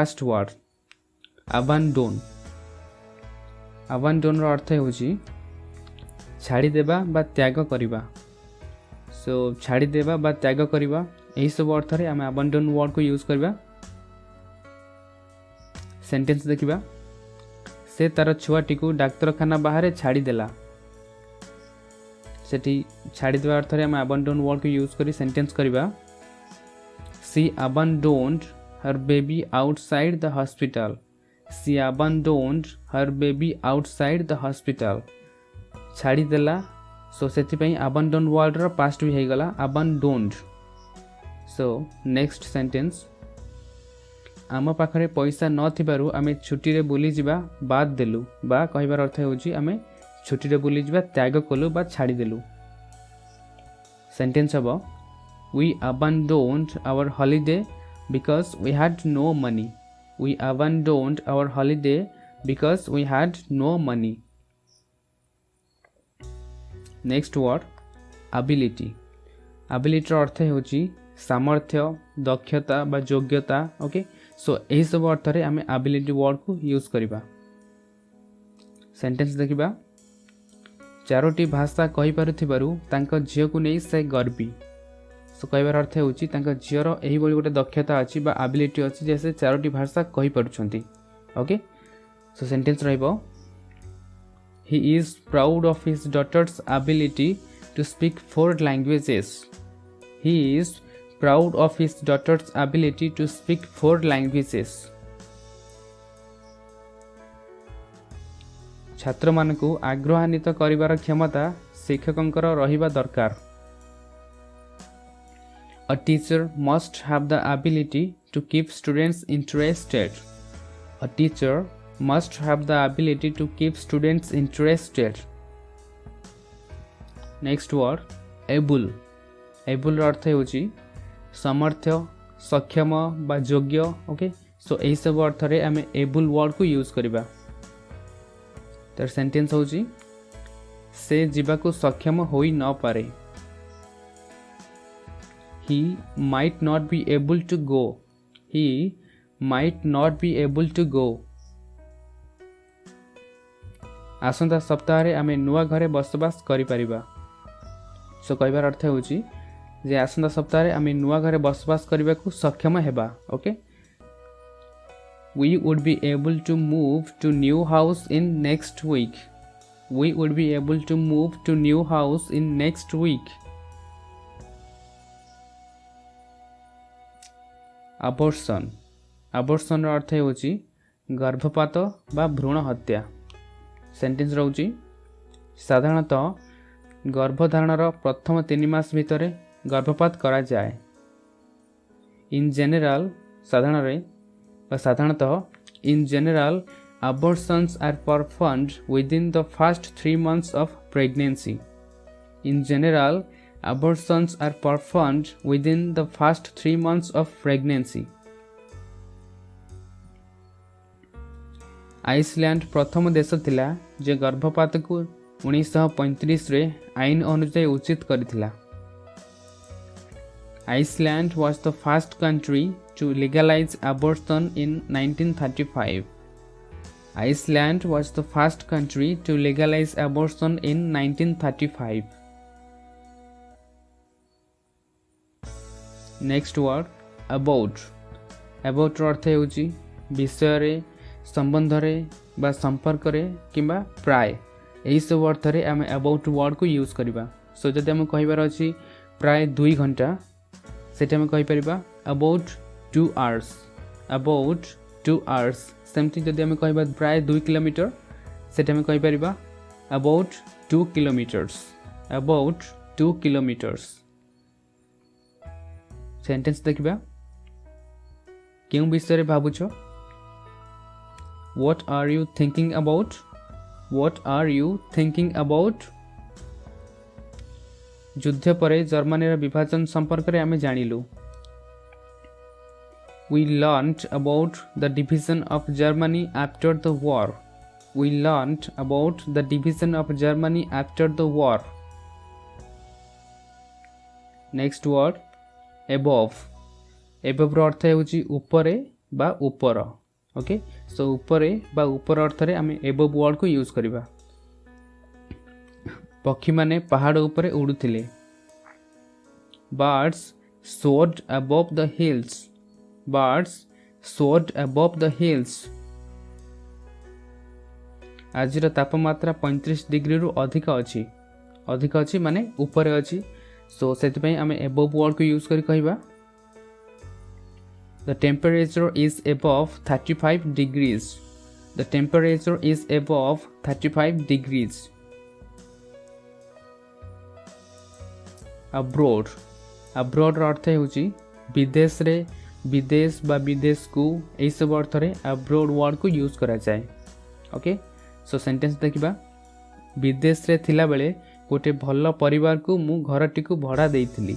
Last word अबांडोन। अबांडोन रो अर्थ होची छाड़ी देबा बा त्याग करिबा। सो छाड़ी देबा बा त्याग करिबा एही सब अर्थ रे हम अबांडोन वर्ड को यूज करबा। सेंटेंस देखिबा से तार छुआटी को डाक्तरखाना बाहर छाड़ी देला। सेठी छाड़ी देबा अर्थ रे हम अबांडोन वर्ड को यूज करी सेंटेंस करबा। सी abandoned her baby outside the hospital. She abandoned her baby outside the hospital. छाड़ी देला सो सेति पई abandon वर्ड रो पास्ट भी हे गला abandoned। सो नेक्स्ट सेंटेंस आम पाखरे पैसा न थिबारु आमे छुट्टी रे बुली जिबा बाद देलु बा कहिबार अर्थ होची आमे छुट्टी रे बुली जिबा त्याग कलु बा छाड़ी देलु। सेंटेंस हबो We abandoned our holiday because we had no money. We abandoned our holiday because we had no money. Next word ability. Ability रो अर्थ होची सामर्थ्य दक्षता बा योग्यता। ओके सो एही सब अर्थ रे आमे ability वर्ड को यूज करिबा। सेंटेंस देखिबा चारोटी भाषा कहि पारुथिबारु तांका झियो को नै से गर्वी। सो कहबार अर्थ होची तांका झियोर एही बळी गोटे दक्षता अछि बा एबिलिटी अछि जैसे चारोटी भाषा कहि पारुछंती। ओके सो सेंटेंस रहइबो he is proud of his daughter's ability to speak 4 languages. He is proud of his daughter's ability to speak 4 languages. छात्र मानकु आग्रहान्वित करिवार क्षमता शिक्षकंकर रहिबा दरकार। A teacher must have the ability to keep students interested. A teacher must have the ability to keep students interested. Next word able. Able अर्थ होची सामर्थ्य सक्षम बा योग्य। Okay so एही सब अर्थ रे हमें able वर्ड को यूज करिबा। तर सेंटेंस होची से जीवा को सक्षम होई न पारे। He might not be able to go. He might not be able to go. आसंता सप्ताह रे आमे नुआ घरे बसबास करि परिबा। सो कहबार अर्थ होची जे आसंता सप्ताह रे आमे नुआ घरे बसबास करिबा को सक्षम हेबा। Okay We would be able to move to new house in next week. We would be able to move to new house in next week. Abortion. Abortion रो अर्थ होची गर्भपात बा भ्रूण हत्या। सेंटेंस रहउची साधारणतः गर्भधारणर प्रथम 3 मास भितरे गर्भपात करा जाए। इन जनरल साधारणतः in general abortions are performed within the first 3 months of pregnancy. In general abortions are performed within the first 3 months of pregnancy. Iceland प्रथम देश थिला जे गर्भपात को 1935 रे आईन अनुसार उचित करथिला। Iceland was the first country to legalize abortion in 1935. Iceland was the first country to legalize abortion in 1935. Next word about. About अर्थ होची विषय रे संबंध रे बा संपर्क रे किंबा प्राय एही सब अर्थ रे आमे अबाउट वर्ड को यूज करबा। सो जदि हम कहिबार अछि प्राय 2 घंटा सेटा हम कहि परिबा अबाउट 2 आवर्स। About 2 hours. सेमति जदि हम कहिबा प्राय 2 किलोमीटर सेटा हम कहि परिबा about 2 kilometres. About 2 kilometres. Sentence देखिबा क्यों विषय रे भाबुछो। What are you thinking about? What are you thinking about? युद्ध परे जर्मनी रा विभाजन संपर्क रे आमे जानिलु। We learned about the division of Germany after the war. We learned about the division of Germany after the war. Next word above. above रो अर्थ होची ऊपरे बा ऊपर ओके सो ऊपर बा ऊपर अर्थ रे आम एबव वर्ड को यूज करवा पक्षी माने पहाड़ ऊपर उड़ुथिले birds soared above the hills birds soared above the hills आज तापमात्रा 35 डिग्री रु अधिक अच्छी माने ऊपर अच्छी सो से आम एबव वर्ड को यूज कर कहवा The temperature is above 35 degrees. The temperature is above 35 degrees. Abroad. Abroad ର अर्थ ହେଉଛି विदेश रे विदेश बा विदेश को एई सब अर्थ रे abroad वर्ड को यूज करा जाए ओके सो सेंटेंस देखिबा विदेश रे थिला बेले गोटे भल परिवार को मु घरटी को भड़ा देइथिली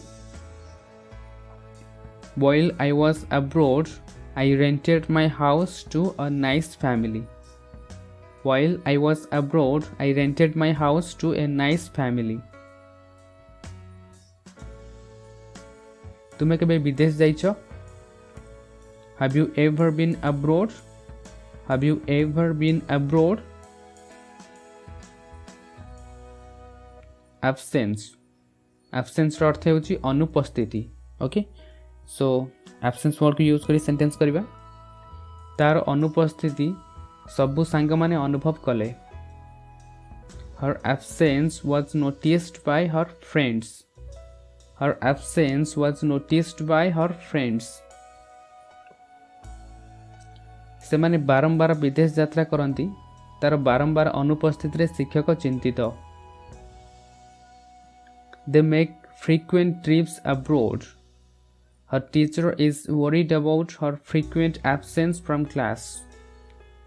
While I was abroad, I rented my house to a nice family. While I was abroad, I rented my house to a nice family. तुमे कबे विदेश जाइछो? Have you ever been abroad? Have you ever been abroad? Absence. Absence ର अर्थ ହେଉଛି अनुपस्थिति okay so absence word को use करी sentence करबा तार अनुपस्थिति सबु सांग माने अनुभव कले her absence was noticed by her friends her absence was noticed by her friends से माने बारंबार विदेश यात्रा करंती तार बारंबार अनुपस्थिति रे शिक्षक चिंतित they make frequent trips abroad Her teacher is worried about her frequent absence from class.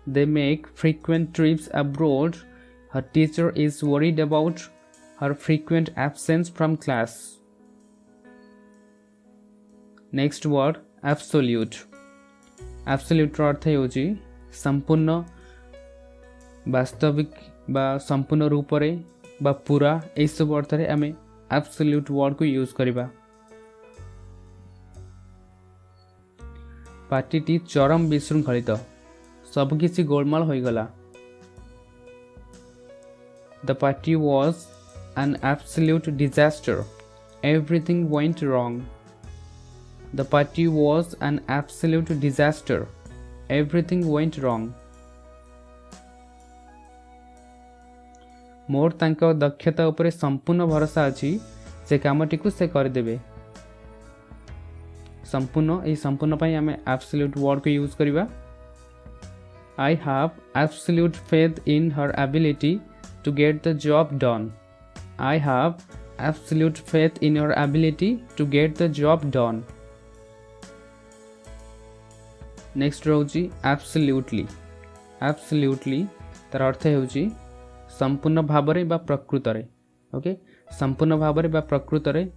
They make frequent trips abroad. Her teacher is worried about her frequent absence from class. Next word absolute. Absolute ର अर्थ ହେଉଛି संपूर्ण वास्तविक बा संपूर्ण रूप रे बा पूरा एई सब अर्थ रे आमे absolute word को यूज करबा पार्टी चरम विशृंखलित सबकिछि गोलमाल हो गला the party was an absolute disaster everything went wrong the party was an absolute disaster everything went wrong मोर तांको दक्षता उपरे संपूर्ण भरोसा अछि से कामटी को से कर देबे संपूर्ण ए संपूर्ण पई हमें एब्सोल्यूट वर्ड को यूज करबा I have absolute faith in her ability to get the job done I have absolute faith in her ability to get the job done next Rosie absolutely absolutely तार अर्थ हेउची संपूर्ण भाबरे बा प्रकृतरे okay संपूर्ण भाबरे बा प्रकृतरे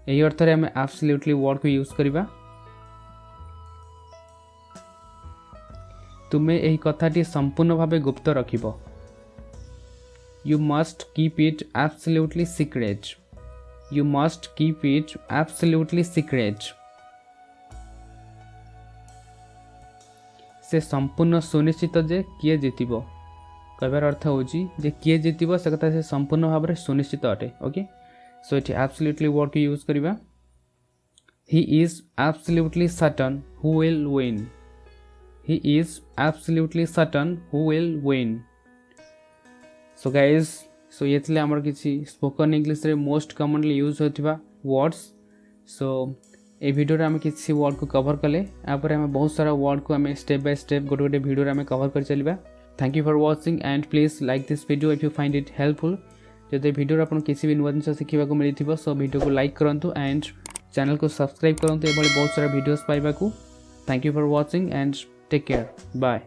यही अर्थ रे हमें एब्सोल्यूटली वर्ड को यूज करबा तुमे एही कथाटी संपूर्ण भाबे गुप्त रखिबो you must keep it absolutely secret you must keep it absolutely secret से संपूर्ण सुनिश्चित जे किए जीतिबो कहबार अर्थ होची जे किए जीतिबो से कथा से संपूर्ण भाबरे सुनिश्चित अटे okay so it absolutely word को यूज करबा he is absolutely certain who will win he is absolutely certain who will win so guys so ये थिले हमर किछि स्पोकन इंग्लिश रे मोस्ट कॉमनली यूज होथिबा वर्ड्स सो ए वीडियो रे हम किछि वर्ड को कवर कले आपर हम बहुत सारा वर्ड को हम स्टेप बाय स्टेप गोटे गोटे वीडियो रे हम कवर कर चलिबा thank you for watching and please like this video if you find it helpful जदि वीडियो आपन किसी भी नुआ जिनस शिखिबा को मिलिथिबो सो वीडियो को लाइक करंतु एंड चैनल को सब्सक्राइब करंतु एबले बहुत सारा वीडियोस पाइबा को thank you for watching and take care bye.